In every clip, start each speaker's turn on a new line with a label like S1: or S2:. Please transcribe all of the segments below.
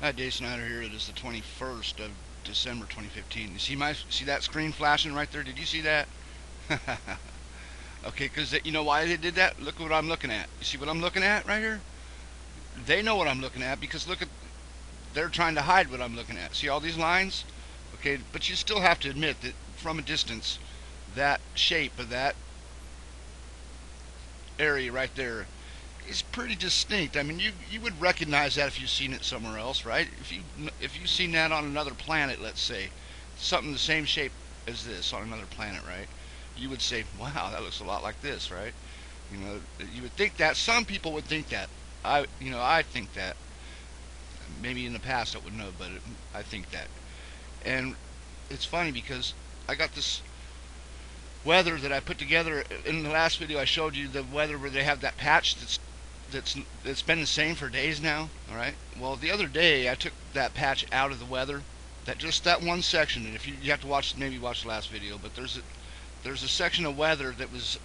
S1: Hi, Dave Snyder here. It is the 21st of December 2015. See that screen flashing right there? Did you see that? Okay, because you know why they did that? Look what I'm looking at. You see what I'm looking at right here? They know what I'm looking at because look at they're trying to hide what I'm looking at. See all these lines? Okay, but you still have to admit that from a distance, that shape of that area right there is pretty distinct. I mean, you would recognize that if you've seen it somewhere else, right? If you've seen that on another planet, let's say, something the same shape as this on another planet, right? You would say, "Wow, that looks a lot like this," right? You know, you would think that. Some people would think that. I think that. Maybe in the past I would know, but I think that. And it's funny because I got this weather that I put together in the last video. I showed you the weather where they have that patch that's been the same for days now. All right. Well, the other day I took that patch out of the weather, that one section. And if you have to watch the last video, but there's a section of weather that was,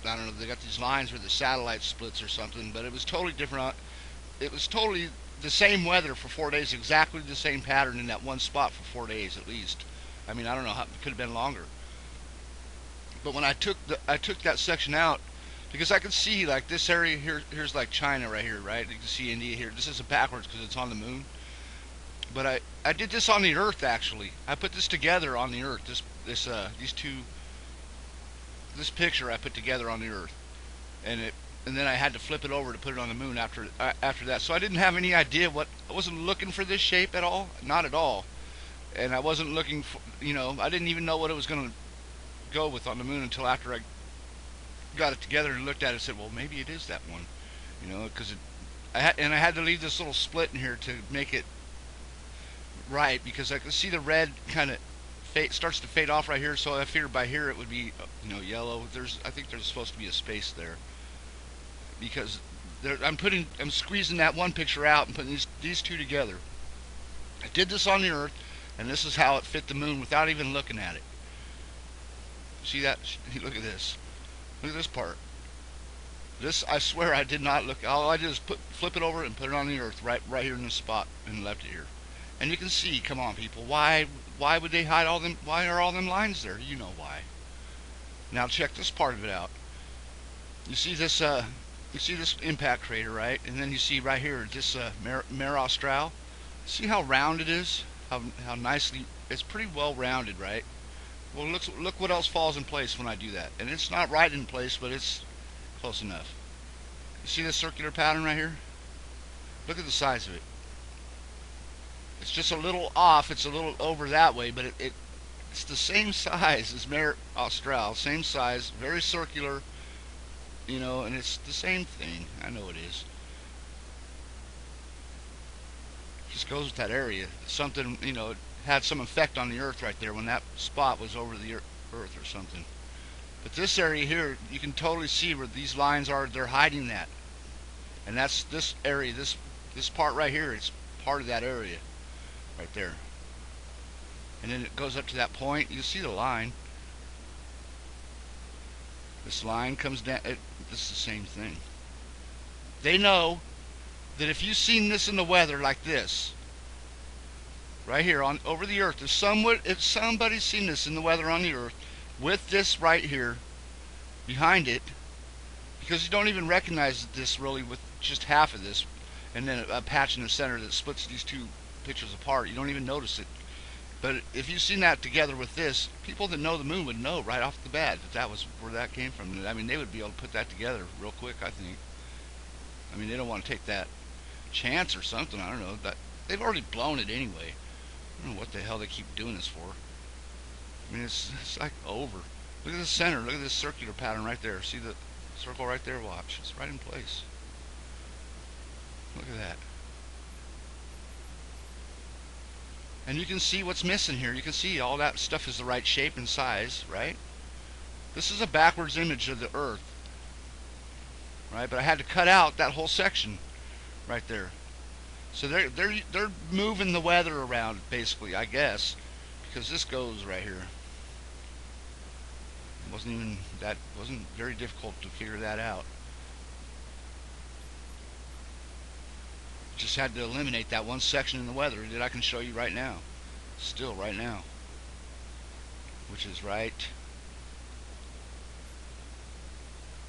S1: I don't know. They got these lines where the satellite splits or something, but it was totally different. It was totally the same weather for 4 days, exactly the same pattern in that one spot for 4 days at least. I mean, I don't know how it could have been longer. But when I took that section out because I could see like this area here. Here's like China right here, right? You can see India here. This is backwards because it's on the moon. But I did this on the Earth actually. I put this together on the Earth. These two this picture I put together on the Earth, and it and then I had to flip it over to put it on the moon after that. So I didn't have any idea what I wasn't looking for this shape at all, not at all. And I wasn't looking for I didn't even know what it was going to go with on the moon until after I got it together and looked at it and said, well, maybe it is that one, because I had to leave this little split in here to make it right because I could see the red kind of starts to fade off right here. So I figured by here it would be yellow. I think there's supposed to be a space there because I'm squeezing that one picture out and putting these two together. I did this on the Earth, and this is how it fit the moon without even looking at it. See that? Look at this. Look at this part. This, I swear, I did not look. All I did is flip it over and put it on the Earth right here in this spot and left it here. And you can see. Come on, people. Why would they hide all them? Why are all them lines there? You know why. Now check this part of it out. You see this? You see this impact crater, right? And then you see right here this Mare Austral. See how round it is? How nicely? It's pretty well rounded, right? Well, look what else falls in place when I do that. And it's not right in place, but it's close enough. You see this circular pattern right here? Look at the size of it. It's just a little off. It's a little over that way, but it's the same size as Mare Austral. Same size, very circular, and it's the same thing. I know it is. It just goes with that area. Something, had some effect on the Earth right there when that spot was over the Earth or something. But this area here, you can totally see where these lines are. They're hiding that, and that's this area. This part right here is part of that area, right there. And then it goes up to that point. You see the line. This line comes down. This is the same thing. They know that if you've seen this in the weather like this, right here on over the Earth, if somebody's seen this in the weather on the Earth with this right here behind it, because you don't even recognize this really with just half of this, and then a patch in the center that splits these two pictures apart. You don't even notice it. But if you've seen that together with this, people that know the moon would know right off the bat that was where that came from. I mean, they would be able to put that together real quick, I think. I mean, they don't want to take that chance or something. I don't know. They've already blown it anyway. I don't know what the hell they keep doing this for. I mean, it's like over. Look at the center. Look at this circular pattern right there. See the circle right there? Watch. It's right in place. Look at that. And you can see what's missing here. You can see all that stuff is the right shape and size, right? This is a backwards image of the Earth, right? But I had to cut out that whole section right there. So they're moving the weather around basically, I guess, because this goes right here. Wasn't very difficult to figure that out. Just had to eliminate that one section in the weather that I can show you right now. Still right now. Which is right.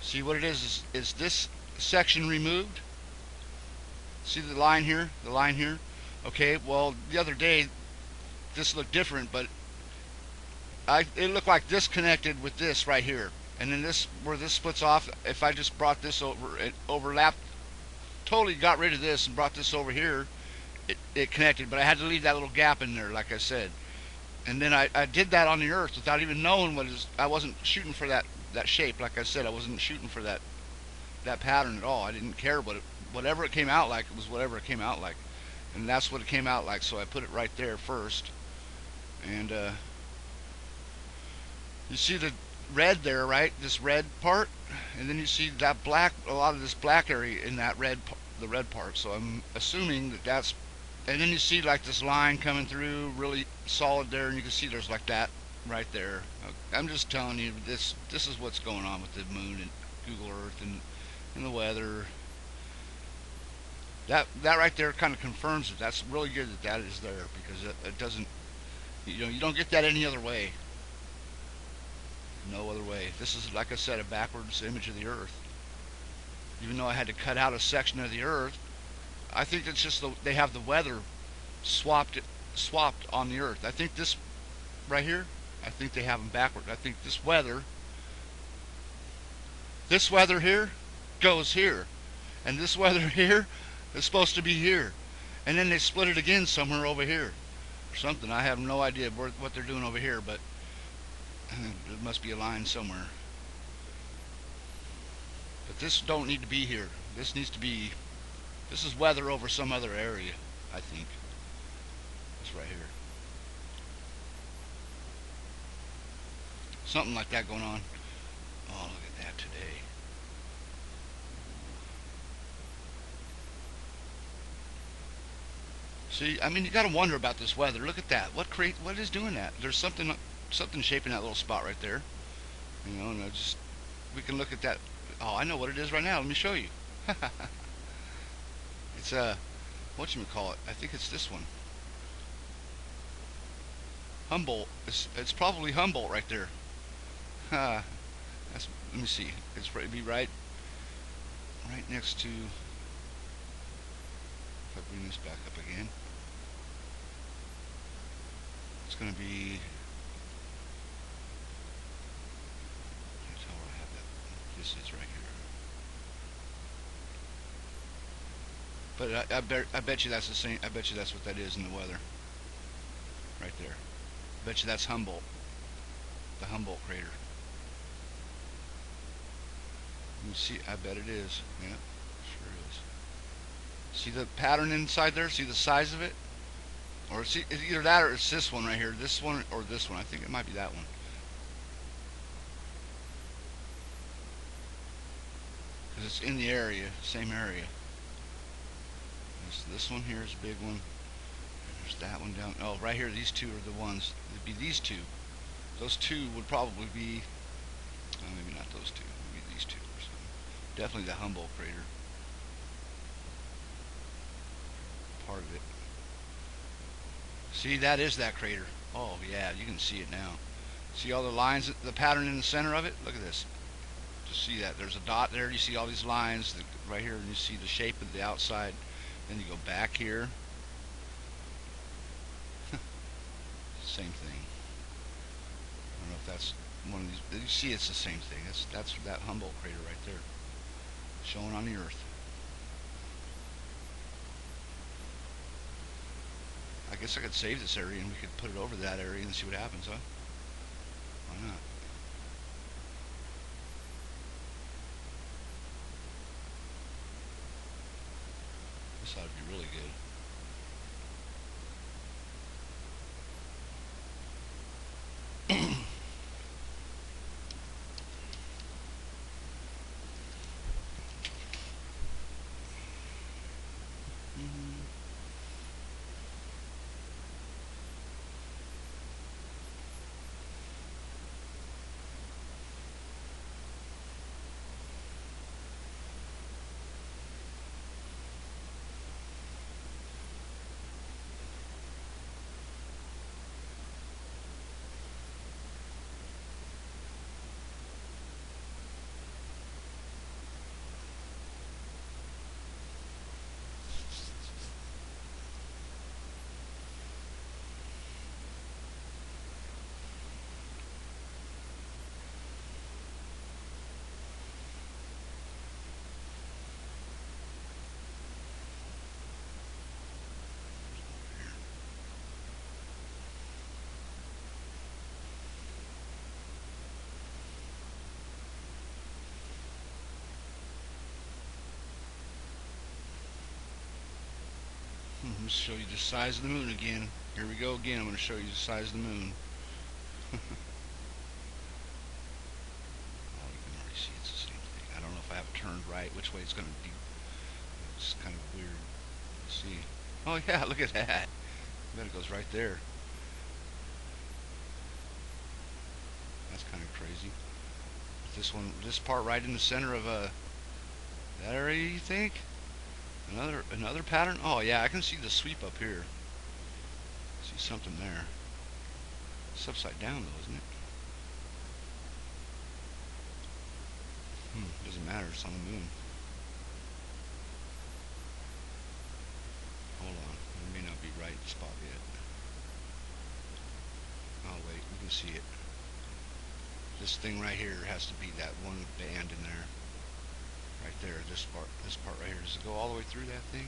S1: See what it is this section removed? See the line here? The line here? Okay, well, the other day, this looked different, but it looked like this connected with this right here. And then this, where this splits off, if I just brought this over, it overlapped, totally got rid of this and brought this over here, it connected. But I had to leave that little gap in there, like I said. And then I did that on the Earth without even knowing what is. I wasn't shooting for that shape. Like I said, I wasn't shooting for that pattern at all. I didn't care whatever it came out like. It was whatever it came out like, and that's what it came out like. So I put it right there first, and you see the red there, right? This red part, and then you see that black. A lot of this black area in that the red part. So I'm assuming that that's. And then you see like this line coming through really solid there, and you can see there's like that right there. I'm just telling you, this is what's going on with the moon and Google Earth and the weather. That right there kind of confirms it. That's really good that is there, because it doesn't, you don't get that any other way. No other way. This is, like I said, a backwards image of the Earth. Even though I had to cut out a section of the Earth, I think it's just they have the weather swapped on the Earth. I think this right here, I think they have them backward. I think this weather here goes here, and this weather here is supposed to be here, and then they split it again somewhere over here or something. I have no idea what they're doing over here, but it must be a line somewhere. But this don't need to be here. This needs to be. This is weather over some other area, I think. This right here. Something like that going on. Oh, look at that today. See, I mean, you got to wonder about this weather. Look at that. What is doing that? There's something shaping that little spot right there. And we can look at that. Oh, I know what it is right now. Let me show you. It's whatchamacallit, I think it's this one. Humboldt. It's probably Humboldt right there. Let me see. It's be right next to. If I bring this back up again, it's going to be. That's how I have that. This is right here. But I bet you that's the same. I bet you that's what that is in the weather. Right there. I bet you that's Humboldt. The Humboldt crater. You see, I bet it is. Yeah, sure is. See the pattern inside there? See the size of it? Or it's either that or it's this one right here. This one or this one. I think it might be that one. Because it's in the area, same area. This one here is a big one. There's that one down. Oh, right here, these two are the ones. It'd be these two. Those two would probably be. Oh, maybe not those two. Maybe these two or something. Definitely the Humboldt crater. Part of it. See, that is that crater. Oh, yeah, you can see it now. See all the lines, the pattern in the center of it? Look at this. Just see that. There's a dot there. You see all these lines right here, and you see the shape of the outside. Then you go back here. Same thing. I don't know if that's one of these. You see, it's the same thing. That's that Humboldt crater right there, showing on the Earth. I guess I could save this area and we could put it over that area and see what happens, huh? Why not? This ought to be really good. I'm going to show you the size of the moon again. Here we go again. I'm going to show you the size of the moon. Oh, you can already see it's the same thing. I don't know if I have it turned right, which way it's going to be. It's kind of weird. Let's see. Oh yeah, look at that. I bet it goes right there. That's kind of crazy. This part right in the center of that area, you think? Another pattern? Oh yeah, I can see the sweep up here. See something there. It's upside down though, isn't it? Doesn't matter, it's on the moon. Hold on, it may not be right spot yet. Oh wait, we can see it. This thing right here has to be that one band in there. Right there, this part right here. Does it go all the way through that thing?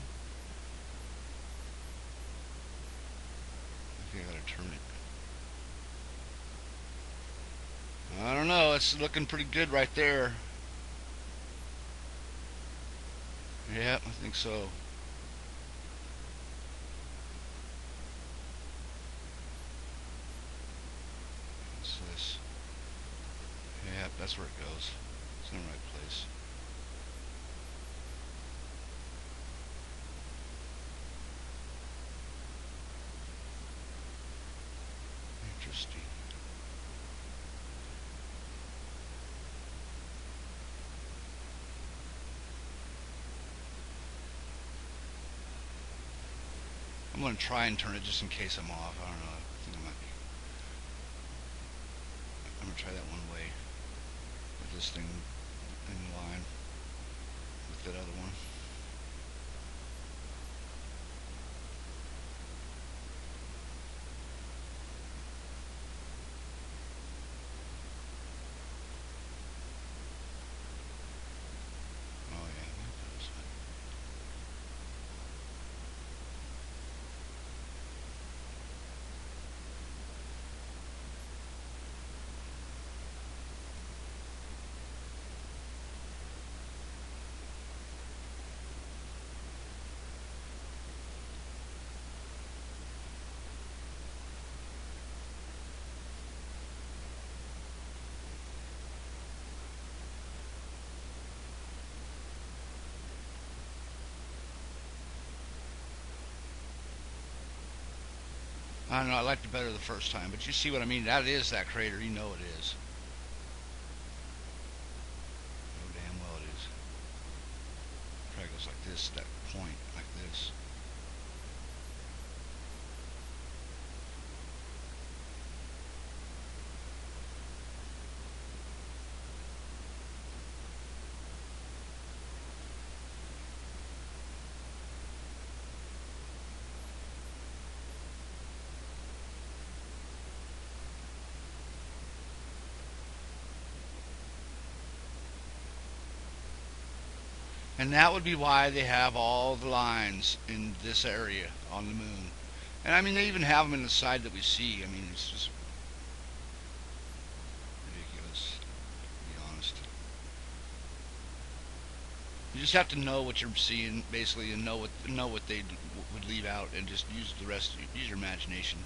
S1: I think I gotta turn it. I don't know, it's looking pretty good right there. Yeah, I think so. What's this? Yeah, that's where it goes. It's in the right place. Interesting. I'm going to try and turn it just in case I'm off. I don't know. I think I might be. I'm going to try that one way with this thing in line with that other one. Oh yeah, that goes. I don't know, I liked it better the first time, but you see what I mean? That is that crater, you know it is. Oh damn well it is. Probably goes like this, that point, like this. And that would be why they have all the lines in this area on the moon. And I mean, they even have them in the side that we see. I mean, it's just ridiculous, to be honest. You just have to know what you're seeing, basically, and know what they would leave out, and just use the rest. Use your imagination,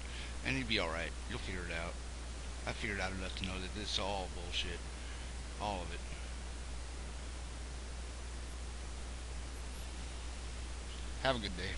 S1: and you'll be all right. You'll figure it out. I figured out enough to know that this is all bullshit, all of it. Have a good day.